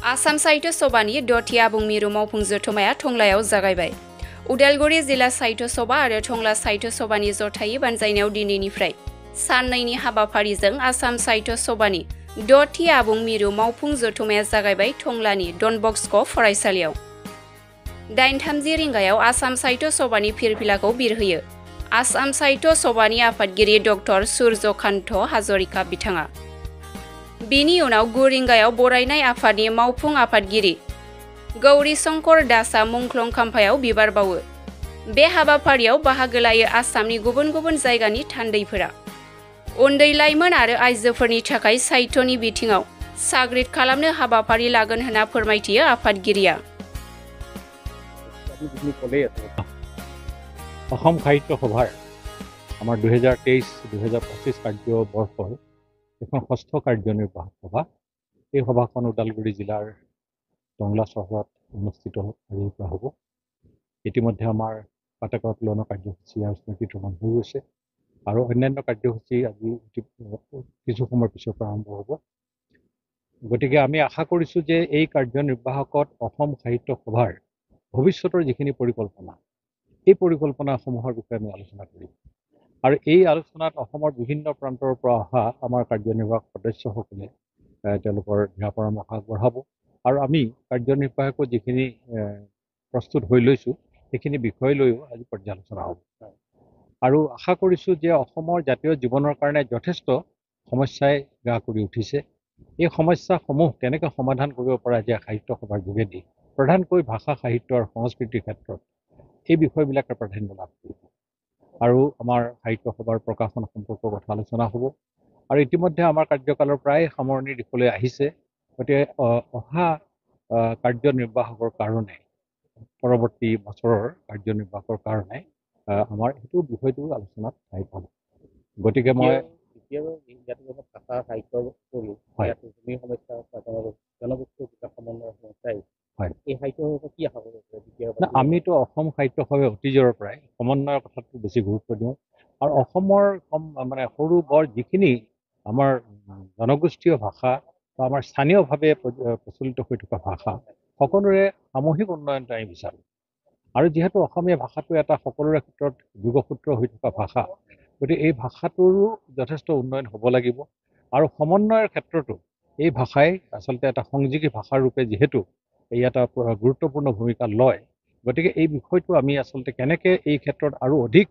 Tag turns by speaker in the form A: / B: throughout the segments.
A: आसाम साहित्य सभानि दथि आबुं मिरु मावफुं जथुमाया टंलायाव जागायबाय। उदालगुरि जिल्ला साहित्य सभा आरो टंला साहित्य सभानि जथायै बानजायनायाव दिनैनिफ्राय साननैनि हाबाफारिजों आसाम साहित्य सभानि दथि आबुं मिरु मावफुं जथुमाया जागायबाय टंलानि डन बस्क' फरायसालियाव। 8:30 रिंगायाव आसाम साहित्य सभानि फिरफिलाखौ बिरहोयो आसाम साहित्य सभानि आफादगिरि डक्टर सूर्यकान्त हाजरिका बिथाङा। बिनि उनाव 9 रिंगायाव बरायनाय आफादनि मावफुं आफादगिरि गौरी शंकर दासआ मुंख्लं खाम्फायाव बिबार बावो। बे हाबाफारियाव बाहागो लायो आसामनि गुबुन गुबुन जायगानि थान्दैफोरा। उन्दै लाइमोन आरो आइजोफोरनि थाखाय साहित्यनि बिथिङाव साग्रिद खालामनो हाबाफारि लागोन होनना फोरमायथियो आफादगिरिया।
B: অসম সাহিত্য সভাৰ আমাৰ 2023-2025 কাৰ্যবৰ্ষৰ এখন ষষ্ঠ কাৰ্যনিৰ্বাহক সভা। এই সভাখন ওদালগুৰি জিলাৰ টংলা চহৰত অনুষ্ঠিত হ'ব। ইতিমধ্যে আমাৰ পতাকা উত্তোলনৰ কাৰ্যসূচী আৰু স্মৃতি ভ্ৰমণ হৈ গৈছে আৰু অন্যান্য কাৰ্যসূচী আজি কিছু সময়ৰ পিছৰ পৰা আৰম্ভ হ'ব। গতিকে আমি আশা কৰিছোঁ যে এই কাৰ্যনিৰ্বাহকত অসম সাহিত্য সভাৰ ভৱিষ্যতৰ যিখিনি পৰিকল্পনা, এই পৰিকল্পনাসমূহৰ বিষয়ে আমি আলোচনা কৰিম আৰু এই আলোচনাত অসমৰ বিভিন্ন প্ৰান্তৰ পৰা অহা আমাৰ কাৰ্যনিৰ্বাহক সদস্যসকলে তেওঁলোকৰ দিহা পৰামৰ্শ আগবঢ়াব আৰু আমি কাৰ্যনিৰ্বাহকত যিখিনি প্ৰস্তুত হৈ লৈছোঁ সেইখিনি বিষয় লৈও আজি পৰ্যালোচনা হ'ব আৰু আশা কৰিছোঁ যে অসমৰ জাতীয় জীৱনৰ কাৰণে যথেষ্ট সমস্যাই গা কৰি উঠিছে। এই সমস্যাসমূহ কেনেকৈ সমাধান কৰিব পৰা যায় সাহিত্য সভাৰ যোগেদি, প্ৰধানকৈ ভাষা সাহিত্য আৰু সংস্কৃতিৰ ক্ষেত্ৰত এই বিষয়বিলাকে প্ৰাধান্য লাভ কৰিব আৰু আমাৰ সাহিত্য সভাৰ প্ৰকাশন সম্পৰ্কৰ কথা আলোচনা হ'ব আৰু ইতিমধ্যে আমাৰ কাৰ্যকালৰ প্ৰায় সামৰণিৰ দিশলৈ আহিছে। গতিকে অহা কাৰ্যনিৰ্বাহকৰ কাৰণে, পৰৱৰ্তী বছৰৰ কাৰ্যনিৰ্বাহকৰ কাৰণে আমাৰ সেইটো বিষয়টো আলোচনাত ঠাই পাব। গতিকে মই ভাষা সাহিত্যৰ উপৰিও ভূমি সমস্যা জনগোষ্ঠীয় বিকাশ সমন্বয়ৰ সমস্যাই এই সাহিত্য কি আশা কৰিব? আমিতো অসম সাহিত্য সভাই অতীজৰ পৰাই সমন্বয়ৰ কথাটো বেছি গুৰুত্ব দিওঁ আৰু অসমৰ মানে সৰু বৰ যিখিনি আমাৰ জনগোষ্ঠীয় ভাষা বা আমাৰ স্থানীয়ভাৱে প্ৰচলিত হৈ থকা ভাষা সকলোৰে সামূহিক উন্নয়নটো আমি বিচাৰোঁ আৰু যিহেতু অসমীয়া ভাষাটো এটা সকলোৰে ক্ষেত্ৰত যোগসূত্ৰ হৈ থকা ভাষা, গতিকে এই ভাষাটোৰো যথেষ্ট উন্নয়ন হ'ব লাগিব আৰু সমন্বয়ৰ ক্ষেত্ৰতো এই ভাষাই আচলতে এটা সংযোগী ভাষাৰ ৰূপে যিহেতু ই এটা গুৰুত্বপূৰ্ণ ভূমিকা লয়, গতিকে এই বিষয়টো আমি আচলতে কেনেকৈ এই ক্ষেত্ৰত আৰু অধিক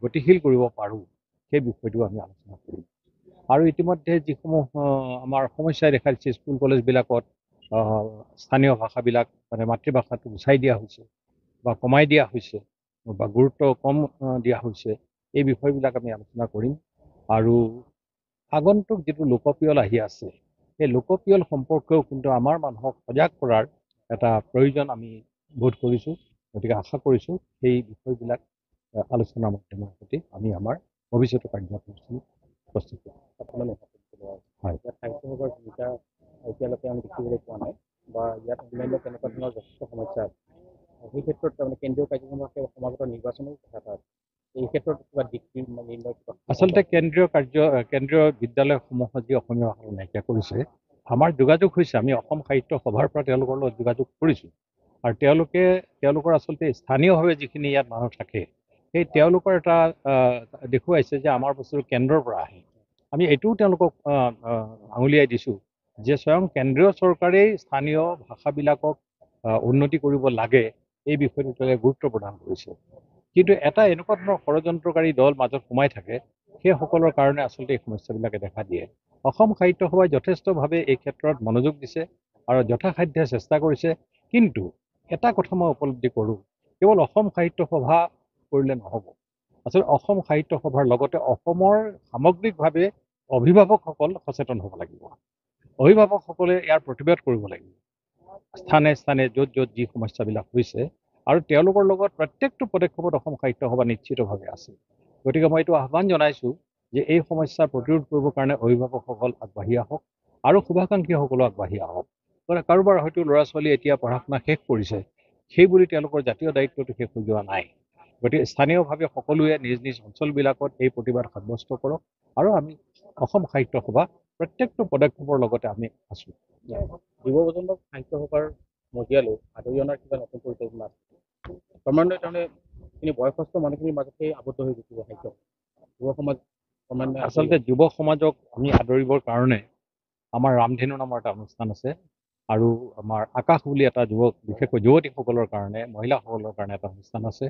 B: গতিশীল কৰিব পাৰোঁ সেই বিষয়টো আমি আলোচনা কৰিম আৰু ইতিমধ্যে যিসমূহ আমাৰ সমস্যাই দেখা দিছে স্কুল কলেজবিলাকত স্থানীয় ভাষাবিলাক মানে মাতৃভাষাটো গুচাই দিয়া হৈছে বা কমাই দিয়া হৈছে বা গুৰুত্ব কম দিয়া হৈছে, এই বিষয়বিলাক আমি আলোচনা কৰিম আৰু আগন্তুক যিটো লোকপিয়ল আহি আছে সেই লোকপিয়ল সম্পৰ্কেও কিন্তু আমাৰ মানুহক সজাগ কৰাৰ এটা প্ৰয়োজন আমি বোধ কৰিছোঁ। গতিকে আশা কৰিছোঁ সেই বিষয়বিলাক আলোচনাৰ মাধ্যমৰ সৈতে আমি আমাৰ ভৱিষ্যতৰ কাৰ্যসূচী প্ৰস্তুত কৰিম। সাহিত্য সভাৰ ভূমিকা এতিয়ালৈকে আমি দেখিবলৈ পোৱা নাই বা ইয়াত অন্যান্য তেনেকুৱা ধৰণৰ যথেষ্ট সমস্যা আছে। সেই ক্ষেত্ৰত তাৰমানে কেন্দ্ৰীয় কাৰ্যক্ৰমকে সমাগত নিৰ্বাচনৰ কথা এটা আছে। এই ক্ষেত্ৰত কিবা দিশটি নিৰ্ণয় আচলতে কেন্দ্ৰীয় বিদ্যালয়সমূহত যি অসমীয়া ভাষা নাইকিয়া কৰিছে, আমাৰ যোগাযোগ হৈছে, আমি অসম সাহিত্য সভাৰ পৰা তেওঁলোকৰ লগত যোগাযোগ কৰিছোঁ আৰু তেওঁলোকৰ আচলতে স্থানীয়ভাৱে যিখিনি ইয়াত মানুহ থাকে সেই তেওঁলোকৰ এটা দেখুৱাইছে যে আমাৰ বস্তুটো কেন্দ্ৰৰ পৰা আহে। আমি এইটোও তেওঁলোকক আঙুলিয়াই দিছোঁ যে স্বয়ং কেন্দ্ৰীয় চৰকাৰেই স্থানীয় ভাষাবিলাকক উন্নতি কৰিব লাগে, এই বিষয়টো তেওঁলোকে গুৰুত্ব প্ৰদান কৰিছে। কিন্তু এটা এনেকুৱা ধৰণৰ ষড়যন্ত্ৰকাৰী দল মাজত সোমাই থাকে, সেইসকলৰ কাৰণে আচলতে এই সমস্যাবিলাকে দেখা দিয়ে। অসম সাহিত্য সভাই যথেষ্টভাৱে এই ক্ষেত্ৰত মনোযোগ দিছে আৰু যথাসাধ্য চেষ্টা কৰিছে, কিন্তু এটা কথা মই উপলব্ধি কৰোঁ, কেৱল অসম সাহিত্য সভা কৰিলে নহ'ব। আচলতে অসম সাহিত্য সভাৰ লগতে অসমৰ সামগ্ৰিকভাৱে অভিভাৱকসকল সচেতন হ'ব লাগিব। অভিভাৱকসকলে ইয়াৰ প্ৰতিবাদ কৰিব লাগিব স্থানে স্থানে য'ত য'ত যি সমস্যাবিলাক হৈছে আৰু তেওঁলোকৰ লগত প্ৰত্যেকটো পদক্ষেপত অসম সাহিত্য সভা নিশ্চিতভাৱে আছে। গতিকে মই এইটো আহ্বান জনাইছোঁ যে এই সমস্যা প্ৰতিৰোধ কৰিবৰ কাৰণে অভিভাৱকসকল আগবাঢ়ি আহক আৰু শুভাকাংক্ষীসকলো আগবাঢ়ি আহক। কাৰোবাৰ হয়তো ল'ৰা ছোৱালী এতিয়া পঢ়া শুনা শেষ কৰিছে, সেই বুলি তেওঁলোকৰ জাতীয় দায়িত্বটো শেষ হৈ যোৱা নাই। গতিকে স্থানীয়ভাৱে সকলোৱে নিজ নিজ অঞ্চলবিলাকত এই প্ৰতিবাদ সাব্যস্ত কৰক আৰু আমি অসম সাহিত্য সভা প্ৰত্যেকটো পদক্ষেপৰ লগতে আমি আছোঁ।
C: যুৱ প্ৰজন্মক সাহিত্য সভাৰ মজিয়ালৈ আদৰি অনাৰ কিবা নতুন পৰিকল্পনা আছে? ক্ৰমান্বয়ে তাৰমানে এইখিনি বয়সস্থ মানুহখিনিৰ মাজতে আবদ্ধ হৈ গৈছে সাহিত্য যুৱ সমাজ ক্ৰমান্বয়ে
B: আচলতে যুৱ সমাজক আমি আদৰিবৰ কাৰণে আমাৰ ৰামধেনু নামৰ এটা অনুষ্ঠান আছে আৰু আমাৰ আকাশ বুলি এটা বিশেষকৈ যুৱতীসকলৰ কাৰণে মহিলাসকলৰ কাৰণে এটা অনুষ্ঠান আছে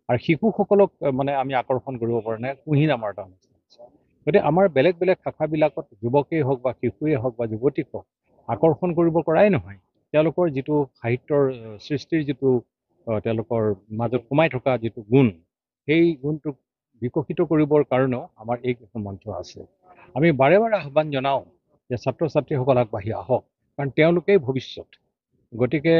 B: আৰু শিশুসকলক মানে আমি আকৰ্ষণ কৰিব কাৰণে কুঁহি নামৰ এটা অনুষ্ঠান আছে। গতিকে আমাৰ বেলেগ বেলেগ শাখাবিলাকত যুৱকেই হওক বা শিশুৱেই হওক বা যুৱতীক হওক আকৰ্ষণ কৰিব পৰাই নহয়, তেওঁলোকৰ যিটো সাহিত্যৰ সৃষ্টিৰ যিটো তেওঁলোকৰ মাজত সোমাই থকা যিটো গুণ, সেই গুণটোক বিকশিত কৰিবৰ কাৰণেও আমাৰ এইকেইখন মঞ্চ আছে। আমি বাৰে বাৰে আহ্বান জনাওঁ যে ছাত্ৰ ছাত্ৰীসকল আগবাঢ়ি আহক, কাৰণ তেওঁলোকেই ভৱিষ্যত। গতিকে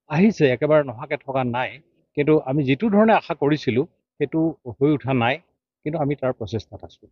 B: আহিছে, একেবাৰে নহাকৈ থকা নাই, কিন্তু আমি যিটো ধৰণে আশা কৰিছিলোঁ সেইটো হৈ উঠা নাই, কিন্তু আমি তাৰ প্ৰচেষ্টাত আছোঁ।